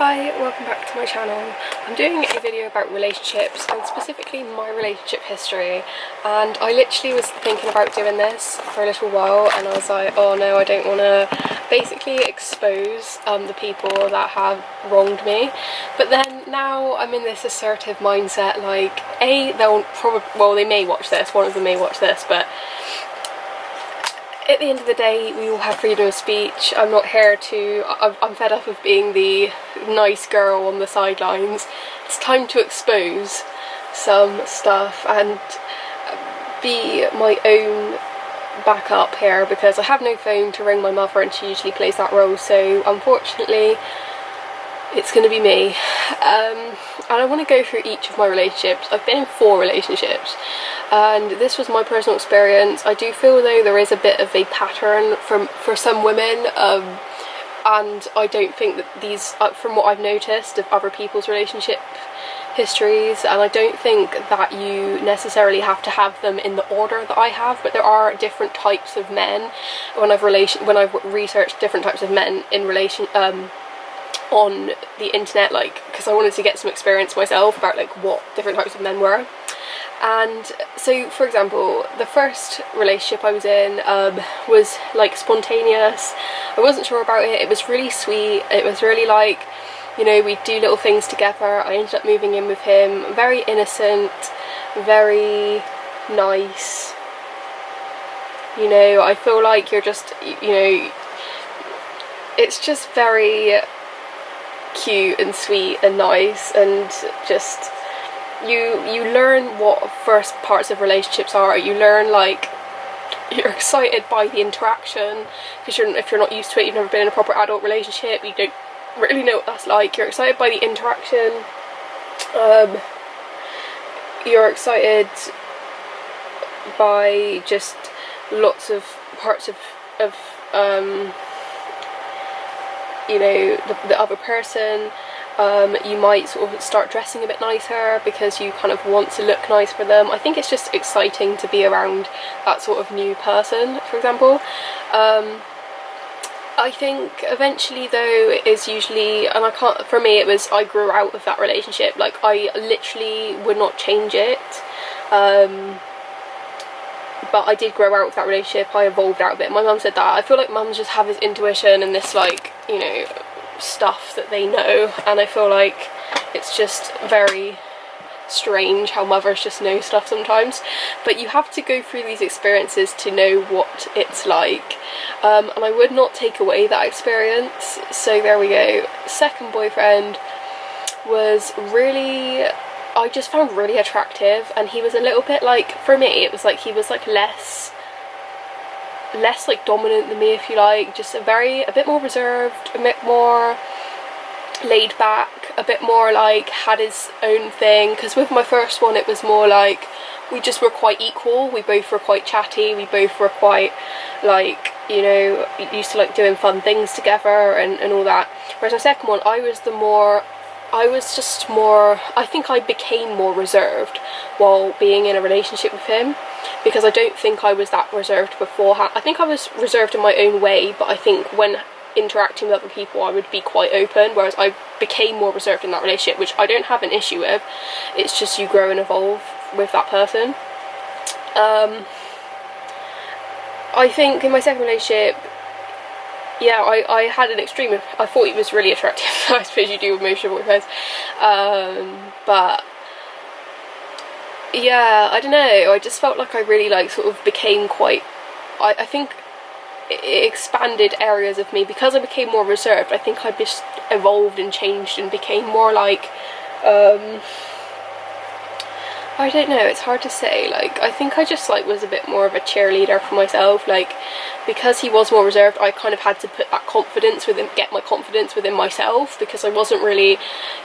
Hi, welcome back to my channel. I'm doing a video about relationships and specifically my relationship history, and I literally was thinking about doing this for a little while and I was like, oh no, I don't want to basically expose the people that have wronged me. But then now I'm in this assertive mindset, like they'll probably, well, they may watch this, one of them may watch this, but at the end of the day, we all have freedom of speech. I'm not here to... I'm fed up of being the nice girl on the sidelines. It's time to expose some stuff and be my own backup here, because I have no phone to ring my mother and she usually plays that role, so unfortunately it's going to be me. And I want to go through each of my relationships. I've been in 4 relationships and this was my personal experience. I do feel though there is a bit of a pattern for some women, and I don't think that these, from what I've noticed of other people's relationship histories, and I don't think that you necessarily have to have them in the order that I have, but there are different types of men. When I've researched different types of men in relation on the internet, like, because I wanted to get some experience myself about like what different types of men were. And so, for example, the first relationship I was in was like spontaneous. I wasn't sure about it. It was really sweet. It was really like, you know, we'd do little things together. I ended up moving in with him. Very innocent, very nice. You know, I feel like you're just, you know, it's just very cute and sweet and nice, and just you learn what first parts of relationships are. You learn, like, you're excited by the interaction, because if you're not used to it, you've never been in a proper adult relationship, you don't really know what that's like. You're excited by the interaction, you're excited by just lots of parts of you know, the other person. You might sort of start dressing a bit nicer because you kind of want to look nice for them. I think it's just exciting to be around that sort of new person, for example. I think eventually though it is usually, and for me it was, I grew out of that relationship. Like, I literally would not change it. But I did grow out of that relationship. I evolved out of it. My mum said that. I feel like mums just have this intuition and this, like, you know, stuff that they know, and I feel like it's just very strange how mothers just know stuff sometimes. But you have to go through these experiences to know what it's like, and I would not take away that experience. So there we go. Second boyfriend was really, I just found really attractive, and he was a little bit like, for me it was like he was like less like dominant than me, if you like, just a bit more reserved, a bit more laid back, a bit more like had his own thing. Because with my first one it was more like we just were quite equal, we both were quite chatty, we both were quite, like, you know, used to like doing fun things together and all that. Whereas my second one, I was just more, I think I became more reserved while being in a relationship with him, because I don't think I was that reserved beforehand. I think I was reserved in my own way, but I think when interacting with other people I would be quite open, whereas I became more reserved in that relationship, which I don't have an issue with. It's just you grow and evolve with that person. I think in my second relationship, yeah, I had an extreme, I thought he was really attractive. I suppose you do with most of your boyfriends. But yeah, I don't know, I just felt like I really like sort of became quite, I think it expanded areas of me because I became more reserved. I think I just evolved and changed and became more like, I don't know, it's hard to say. Like, I think I just like was a bit more of a cheerleader for myself. Like, because he was more reserved, I kind of had to put that confidence within, get my confidence within myself, because I wasn't really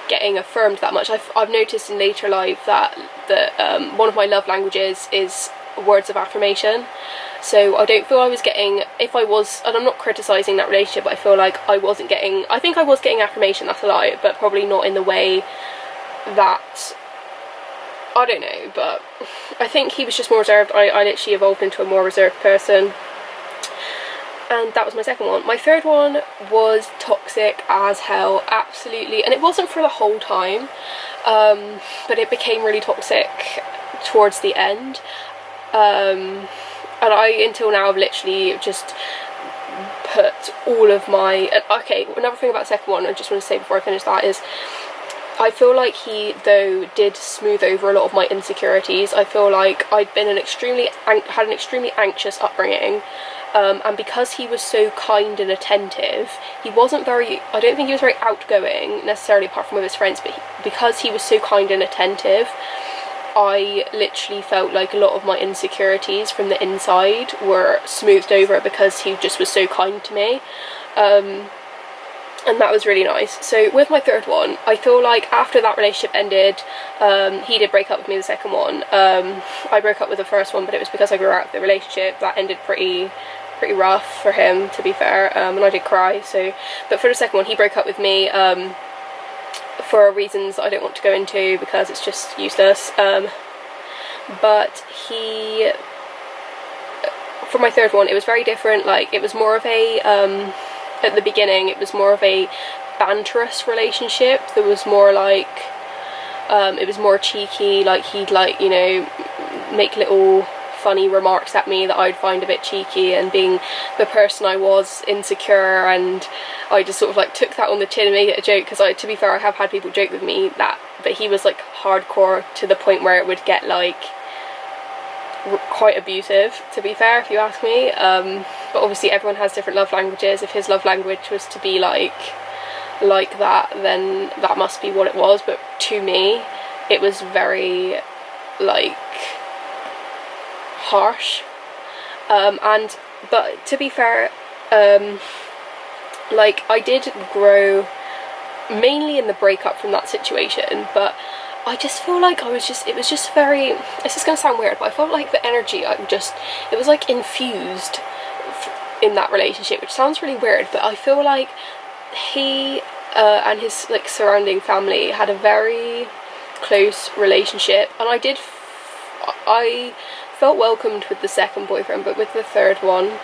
getting affirmed that much. I've noticed in later life that one of my love languages is words of affirmation. So I don't feel I was getting, if I was, and I'm not criticising that relationship, but I feel like I wasn't getting, I think I was getting affirmation, that's a lie, but probably not in the way that, I don't know, but I think he was just more reserved. I literally evolved into a more reserved person. And that was my second one. My third one was toxic. toxic as hell, absolutely. And it wasn't for the whole time, but it became really toxic towards the end. And I, until now, have literally just put all of my... Okay, another thing about the second one I just want to say before I finish that is, I feel like he, though, did smooth over a lot of my insecurities. I feel like I'd been had an extremely anxious upbringing, and because he was so kind and attentive, he wasn't very... I don't think he was very outgoing, necessarily, apart from with his friends, but because he was so kind and attentive, I literally felt like a lot of my insecurities from the inside were smoothed over because he just was so kind to me. And that was really nice. So with my third one, I feel like after that relationship ended, he did break up with me the second one. I broke up with the first one, but it was because I grew out of the relationship. That ended pretty rough for him, to be fair, and I did cry. So, but for the second one, he broke up with me for reasons I don't want to go into because it's just useless. But he, for my third one, it was very different. Like, it was more of a at the beginning, it was more of a banterous relationship. There was more like, it was more cheeky, like he'd like, you know, make little funny remarks at me that I'd find a bit cheeky, and being the person I was, insecure, and I just sort of like took that on the chin and made it a joke, because to be fair, I have had people joke with me that, but he was like hardcore to the point where it would get like quite abusive, to be fair, if you ask me. But obviously everyone has different love languages. If his love language was to be like that, then that must be what it was. But to me, it was very like harsh. But to be fair, like I did grow mainly in the breakup from that situation, but I just feel like it was just very, it's just gonna sound weird, but I felt like the energy, it was like infused in that relationship, which sounds really weird, but I feel like he and his like surrounding family had a very close relationship, and I felt welcomed with the second boyfriend, but with the third one,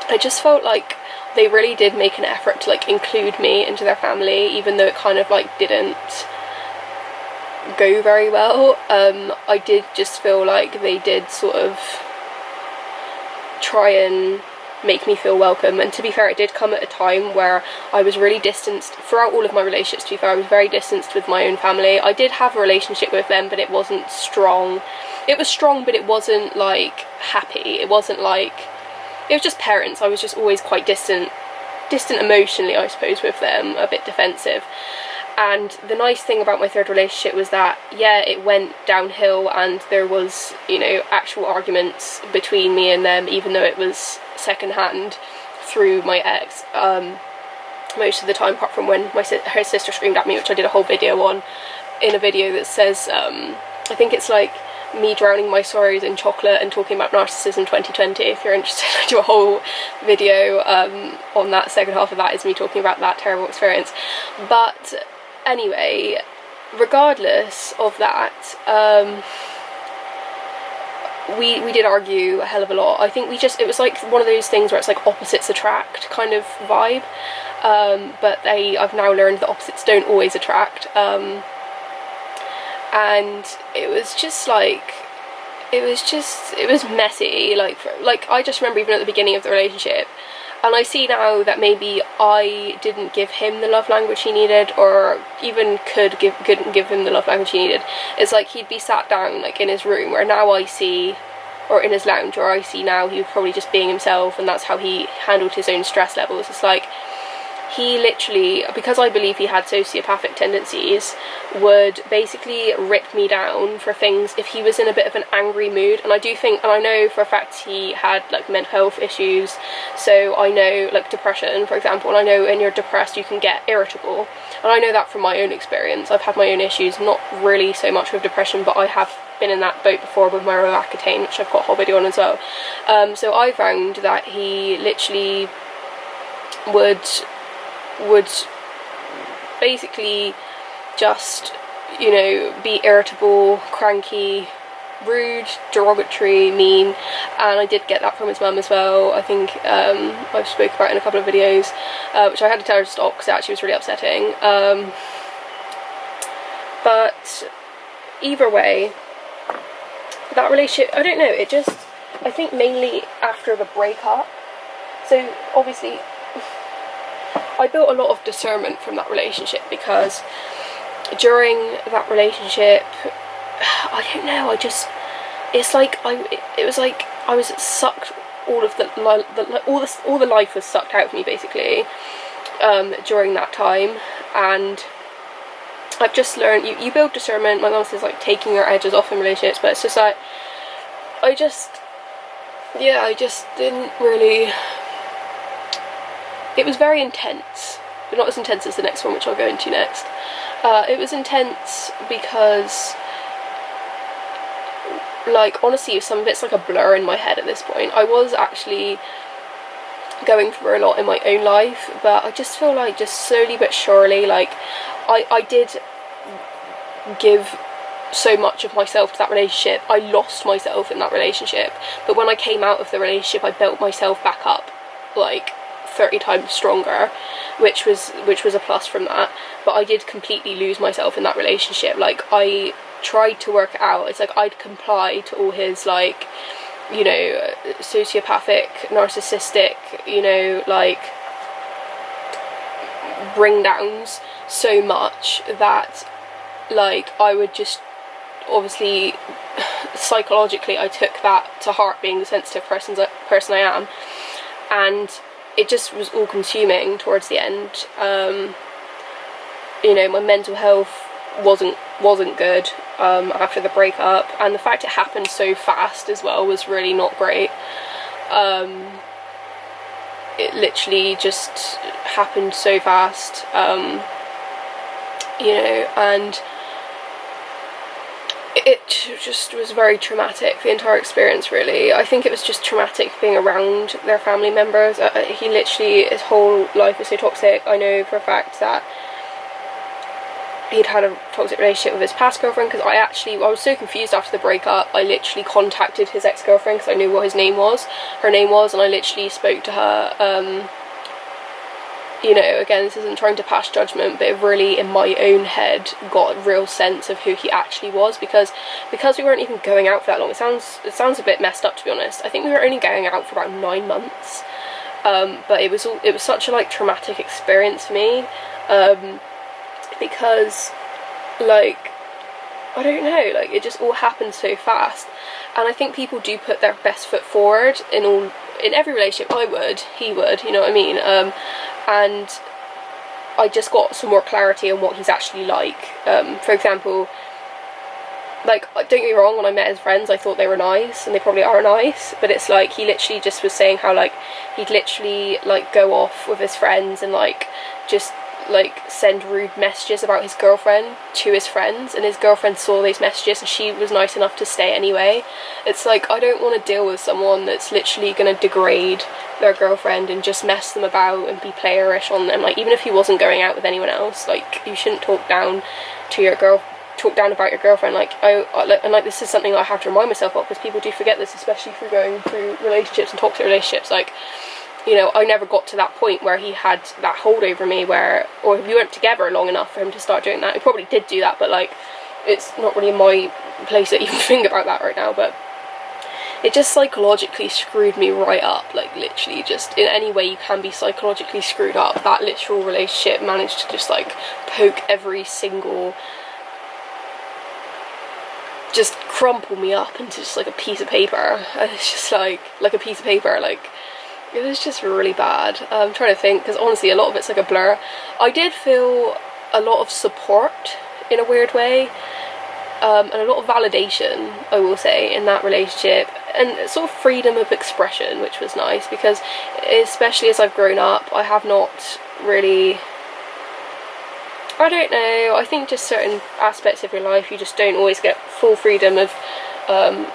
I just felt like they really did make an effort to like include me into their family, even though it kind of like didn't go very well. I did just feel like they did sort of try and make me feel welcome, and to be fair, it did come at a time where I was really distanced throughout all of my relationships. To be fair, I was very distanced with my own family. I did have a relationship with them, but it wasn't strong. It was strong, but it wasn't like happy. It wasn't like, it was just parents. I was just always quite distant emotionally, I suppose, with them, a bit defensive. And the nice thing about my third relationship was that, yeah, it went downhill, and there was, you know, actual arguments between me and them, even though it was secondhand through my ex, most of the time, apart from when her sister screamed at me, which I did a whole video on, in a video that says, I think it's like me drowning my sorrows in chocolate and talking about narcissism 2020. If you're interested, I do a whole video on that. Second half of that is me talking about that terrible experience. But anyway, regardless of that, we did argue a hell of a lot. I think it was like one of those things where it's like opposites attract kind of vibe, but I've now learned that opposites don't always attract, and it was just like, it was messy, like I just remember even at the beginning of the relationship, and I see now that maybe I didn't give him the love language he needed, or even couldn't give him the love language he needed. It's like he'd be sat down like in his room, where now I see, or in his lounge, or I see now he was probably just being himself, and that's how he handled his own stress levels. It's like he literally, because I believe he had sociopathic tendencies, would basically rip me down for things if he was in a bit of an angry mood. And I do think, and I know for a fact he had like mental health issues, so I know, like depression for example, and I know when you're depressed you can get irritable, and I know that from my own experience. I've had my own issues, not really so much with depression, but I have been in that boat before with my Roaccutane, which I've got a whole video on as well. So I found that he literally would basically just, you know, be irritable, cranky, rude, derogatory, mean, and I did get that from his mum as well. I think I've spoke about it in a couple of videos, which I had to tell her to stop because it actually was really upsetting. But either way, that relationship, I don't know, it just, I think mainly after the breakup, so obviously I built a lot of discernment from that relationship, because during that relationship, I don't know, it's like it was like I was sucked, all the life was sucked out of me basically during that time. And I've just learned, you build discernment. My mum says like taking your edges off in relationships, but it's just like I just didn't really, it was very intense, but not as intense as the next one, which I'll go into next. It was intense because, like, honestly, some of it's like a blur in my head at this point. I was actually going through a lot in my own life, but I just feel like just slowly but surely, like, I did give so much of myself to that relationship. I lost myself in that relationship, but when I came out of the relationship, I built myself back up like 30 times stronger, which was a plus from that. But I did completely lose myself in that relationship. Like, I tried to work it out. It's like I'd comply to all his, like, you know, sociopathic, narcissistic, you know, like, bring downs so much that, like, I would just, obviously, psychologically, I took that to heart, being the sensitive person I am, and it just was all consuming towards the end. You know, my mental health wasn't good after the breakup, and the fact it happened so fast as well was really not great. It literally just happened so fast, you know, and it just was very traumatic, the entire experience, really. I think it was just traumatic being around their family members. He literally, his whole life was so toxic. I know for a fact that he'd had a toxic relationship with his past girlfriend, because I was so confused after the breakup. I literally contacted his ex-girlfriend because I knew what her name was, and I literally spoke to her. You know, again, this isn't trying to pass judgment, but it really, in my own head, got a real sense of who he actually was, because we weren't even going out for that long. It sounds a bit messed up, to be honest. I think we were only going out for about 9 months, but it was such a, like, traumatic experience for me, because, like, I don't know, like, it just all happened so fast. And I think people do put their best foot forward in every relationship. He would, you know what I mean? And I just got some more clarity on what he's actually like. For example, like, don't get me wrong, when I met his friends, I thought they were nice, and they probably are nice, but it's like, he literally just was saying how, like, he'd literally, like, go off with his friends and, like, just, like, send rude messages about his girlfriend to his friends, and his girlfriend saw these messages and she was nice enough to stay anyway. It's like, I don't want to deal with someone that's literally going to degrade their girlfriend and just mess them about and be playerish on them. Like, even if he wasn't going out with anyone else, like, you shouldn't talk down about your girlfriend. Like, this is something I have to remind myself of, because people do forget this, especially through going through relationships and toxic relationships. Like, you know, I never got to that point where he had that hold over me, or we weren't together long enough for him to start doing that. He probably did do that, but, like, it's not really in my place to even think about that right now. But it just psychologically screwed me right up. Like, literally, just in any way you can be psychologically screwed up, that literal relationship managed to just, like, poke every single, just crumple me up into just, like, a piece of paper. And it's just like a piece of paper, like, it was just really bad. I'm trying to think, because honestly, a lot of it's like a blur. I did feel a lot of support in a weird way, and a lot of validation, I will say, in that relationship, and sort of freedom of expression, which was nice, because especially as I've grown up, I have not really, I don't know, I think just certain aspects of your life, you just don't always get full freedom of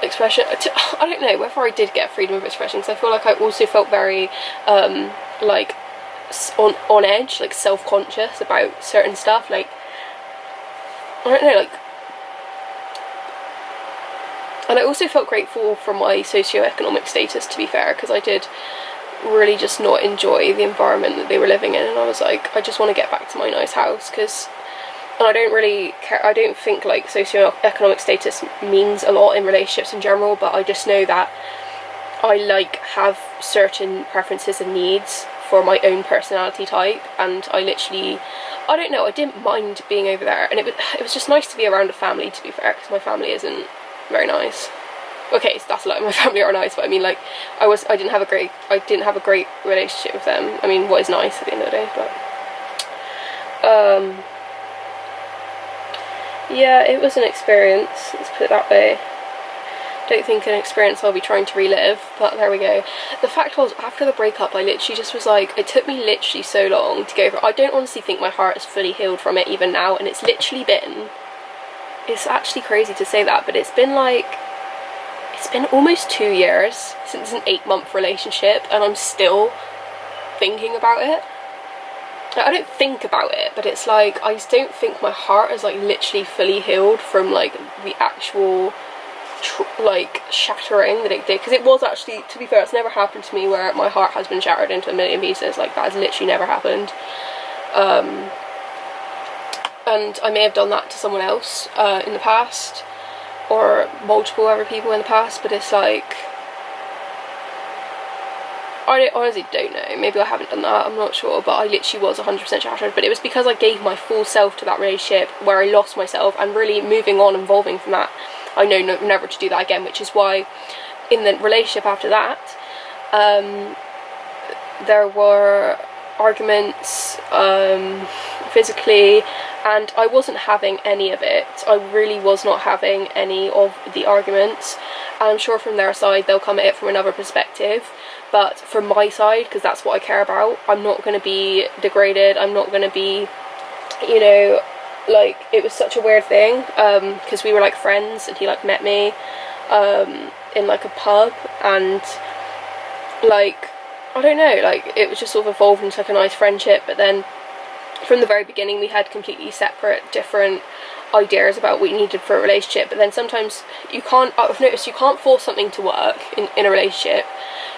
expression. I don't know whether I did get freedom of expression, because I feel like I also felt very like on edge, like self-conscious about certain stuff. Like, I don't know, like, And I also felt grateful for my socio-economic status, to be fair, because I did really just not enjoy the environment that they were living in, and I was like, I just want to get back to my nice house, because, and I don't really care, I don't think like socio-economic status means a lot in relationships in general, but I just know that I like have certain preferences and needs for my own personality type, and I literally, I don't know, I didn't mind being over there, and it was just nice to be around a family, to be fair, because my family isn't very nice. Okay, so that's like, my family are nice, but I mean, like, I didn't have a great relationship with them. I mean, what is nice at the end of the day, but yeah, it was an experience, let's put it that way. Don't think an experience I'll be trying to relive, but there we go. The fact was, after the breakup, I literally just was like, it took me literally so long to go over. I don't honestly think my heart is fully healed from it even now, and it's literally been, it's actually crazy to say that, but it's been almost 2 years since an 8-month relationship, and I'm still thinking about it. Like, I don't think about it, but it's like, I just don't think my heart is like literally fully healed from like the actual like shattering that it did, because it was actually, to be fair, it's never happened to me where my heart has been shattered into a million pieces. Like, that has literally never happened. And I may have done that to someone else in the past, or multiple other people in the past, but it's like, I honestly don't know, maybe I haven't done that, I'm not sure, but I literally was 100% shattered. But it was because I gave my full self to that relationship where I lost myself, and really moving on, evolving from that, I know never to do that again, which is why in the relationship after that, there were arguments physically, and I wasn't having any of it. I really was not having any of the arguments, and I'm sure from their side they'll come at it from another perspective, but from my side, because that's what I care about, I'm not going to be degraded, I'm not going to be, you know, like, it was such a weird thing, because we were like friends, and he like met me in like a pub, and like, I don't know, like, it was just sort of evolved into like a nice friendship. But then from the very beginning we had completely separate, different ideas about what you needed for a relationship. But then sometimes you can't, I've noticed, you can't force something to work in a relationship.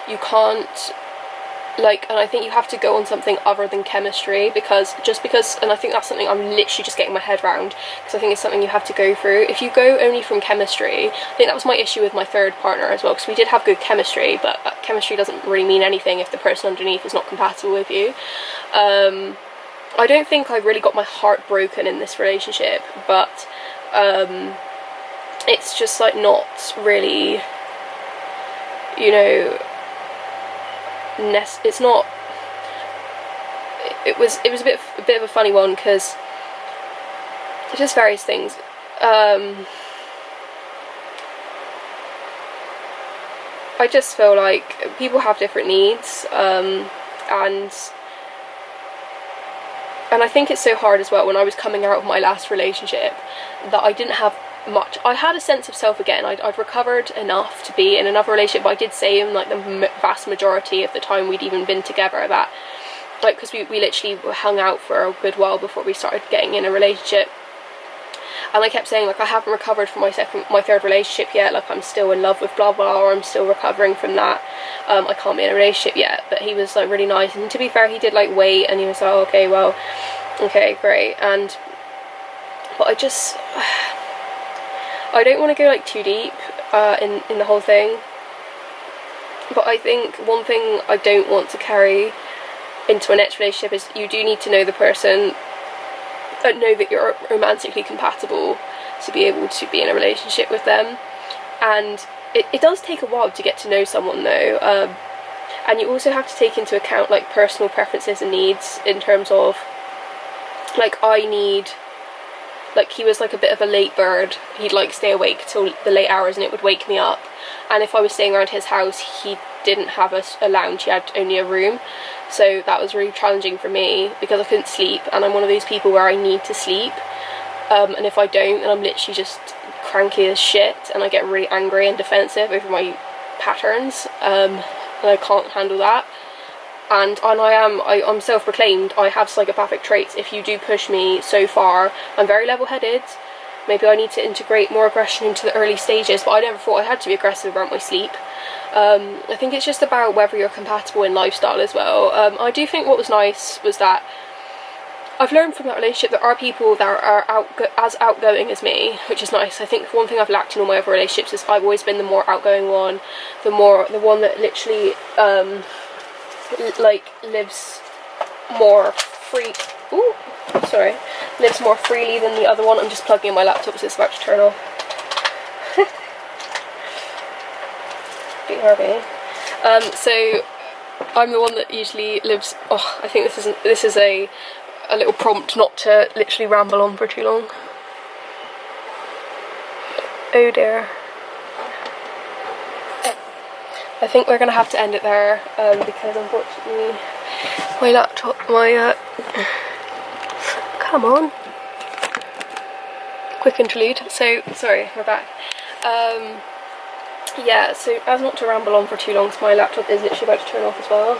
You can't, like, and I think you have to go on something other than chemistry, because, and I think that's something I'm literally just getting my head around, because I think it's something you have to go through. If you go only from chemistry, I think that was my issue with my third partner as well, because we did have good chemistry, but chemistry doesn't really mean anything if the person underneath is not compatible with you. I don't think I really got my heart broken in this relationship, but it's just like not really, you know, it's not, it was a bit of a funny one, because just various things. I just feel like people have different needs, and I think it's so hard as well, when I was coming out of my last relationship, that I didn't have much. I had a sense of self again. I'd recovered enough to be in another relationship, but I did say in like the vast majority of the time we'd even been together that, like, because we literally hung out for a good while before we started getting in a relationship, and I kept saying, like, I haven't recovered from my third relationship yet, like, I'm still in love with blah blah, or I'm still recovering from that, I can't be in a relationship yet. But he was like really nice, and to be fair, he did like wait, and he was like, oh, okay, well, okay, great. But I don't want to go like too deep in the whole thing, but I think one thing I don't want to carry into a next relationship is, you do need to know the person, know that you're romantically compatible to be able to be in a relationship with them. And it does take a while to get to know someone though, and you also have to take into account like personal preferences and needs, in terms of, like, like, he was like a bit of a late bird. He'd like stay awake till the late hours, and it would wake me up. And if I was staying around his house, he didn't have a lounge, he had only a room, so that was really challenging for me, because I couldn't sleep, and I'm one of those people where I need to sleep, and if I don't, then I'm literally just cranky as shit, and I get really angry and defensive over my patterns, and I can't handle that. And I'm self-proclaimed, I have psychopathic traits. If you do push me so far, I'm very level-headed, maybe I need to integrate more aggression into the early stages, but I never thought I had to be aggressive around my sleep. I think it's just about whether you're compatible in lifestyle as well. I do think what was nice was that I've learned from that relationship there are people that are as outgoing as me, which is nice. I think one thing I've lacked in all my other relationships is I've always been the more outgoing one, the one that literally like lives more free. Ooh, sorry, lives more freely than the other one. I'm just plugging in my laptop so it's about to turn off. So I'm the one that usually lives. Oh, I think this is a little prompt not to literally ramble on for too long. Oh dear. I think we're gonna have to end it there because unfortunately my laptop, come on. Quick interlude. So sorry, we're back. Yeah, so as not to ramble on for too long, because my laptop is literally about to turn off as well.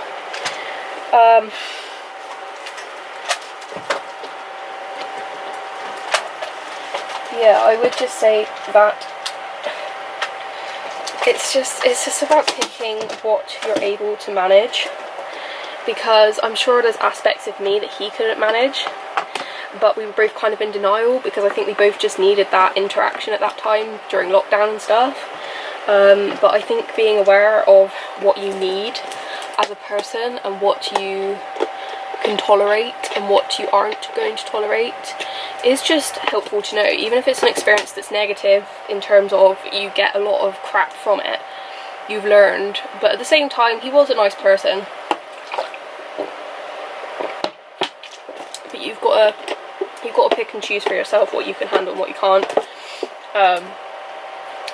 Yeah, I would just say that it's just about picking what you're able to manage, because I'm sure there's aspects of me that he couldn't manage, but we were both kind of in denial because I think we both just needed that interaction at that time during lockdown and stuff. But I think being aware of what you need as a person and what you can tolerate and what you aren't going to tolerate is just helpful to know, even if it's an experience that's negative in terms of you get a lot of crap from it, you've learned. But at the same time, he was a nice person, but you've got to pick and choose for yourself what you can handle and what you can't.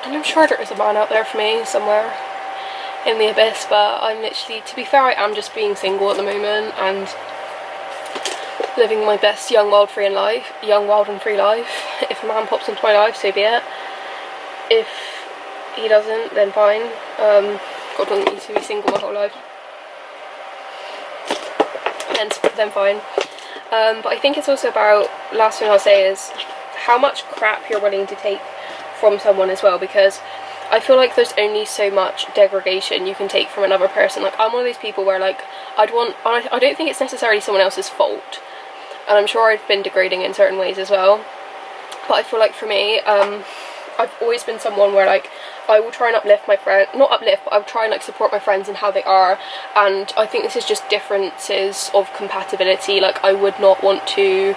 And I'm sure there is a man out there for me somewhere in the abyss, but I'm literally, to be fair, I am just being single at the moment and living my best young, wild and free life. If a man pops into my life, so be it. If he doesn't, then fine. God doesn't need to be single my whole life. Then fine. But I think it's also about, last thing I'll say is how much crap you're willing to take from someone as well, because I feel like there's only so much degradation you can take from another person. Like, I'm one of those people where, like, I don't think it's necessarily someone else's fault, and I'm sure I've been degrading in certain ways as well, but I feel like for me, I've always been someone where, like, I will try and uplift my friend, not uplift, but I'll try and, like, support my friends in how they are, and I think this is just differences of compatibility. Like, I would not want to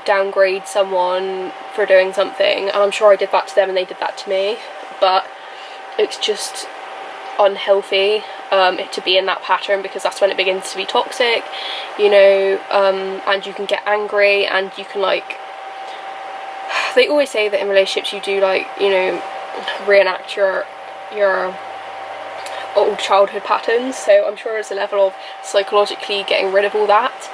downgrade someone for doing something, and I'm sure I did that to them and they did that to me, but it's just unhealthy to be in that pattern, because that's when it begins to be toxic, you know, and you can get angry, and you can, like, they always say that in relationships you do, like, you know, reenact your old childhood patterns, so I'm sure there's a level of psychologically getting rid of all that.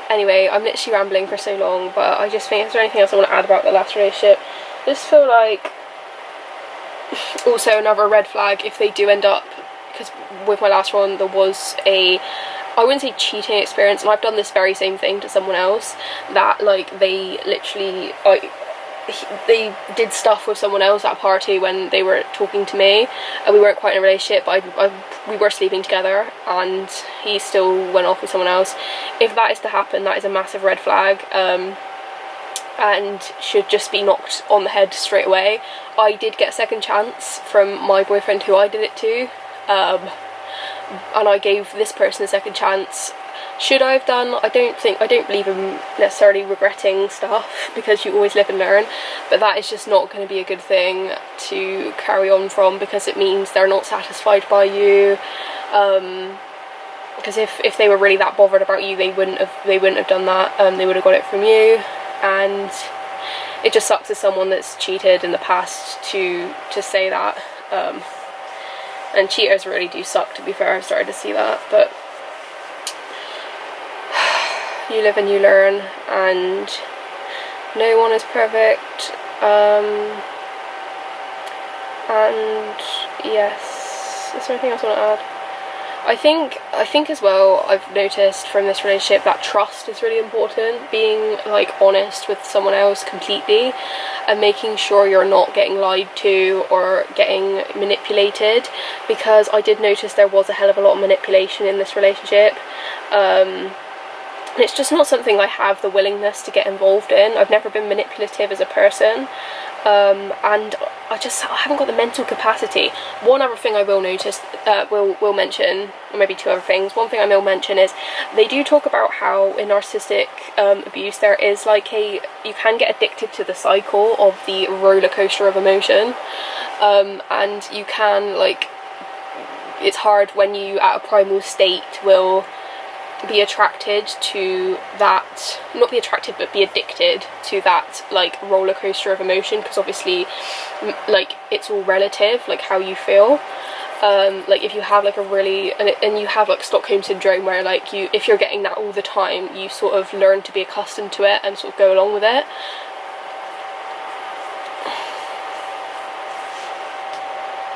Anyway, I'm literally rambling for so long, but I just think, is there anything else I want to add about the last relationship? I just feel like, also another red flag if they do end up, because with my last one there was I wouldn't say cheating experience, and I've done this very same thing to someone else, that, like, they literally, they did stuff with someone else at a party when they were talking to me, and we weren't quite in a relationship, but we were sleeping together, and he still went off with someone else. If that is to happen, that is a massive red flag, and should just be knocked on the head straight away. I did get a second chance from my boyfriend who I did it to, and I gave this person a second chance. Should I have done? I don't believe in necessarily regretting stuff, because you always live and learn, but that is just not going to be a good thing to carry on from, because it means they're not satisfied by you, because if they were really that bothered about you, they wouldn't have done that, they would have got it from you, and it just sucks as someone that's cheated in the past to say that, and cheaters really do suck, to be fair. I've started to see that, but you live and you learn, and no one is perfect, and yes, is there anything else I want to add? I think as well, I've noticed from this relationship that trust is really important. Being like honest with someone else completely, and making sure you're not getting lied to or getting manipulated, because I did notice there was a hell of a lot of manipulation in this relationship. And it's just not something I have the willingness to get involved in. I've never been manipulative as a person, and I haven't got the mental capacity. One other thing I will notice, will mention, or maybe two other things. One thing I will mention is they do talk about how in narcissistic abuse there is like you can get addicted to the cycle of the roller coaster of emotion, and you can it's hard when you at a primal state will be attracted to that, not be attracted but be addicted to that roller coaster of emotion, because obviously it's all relative, how you feel. If you have a really, and you have Stockholm syndrome, where if you're getting that all the time, you sort of learn to be accustomed to it and sort of go along with it.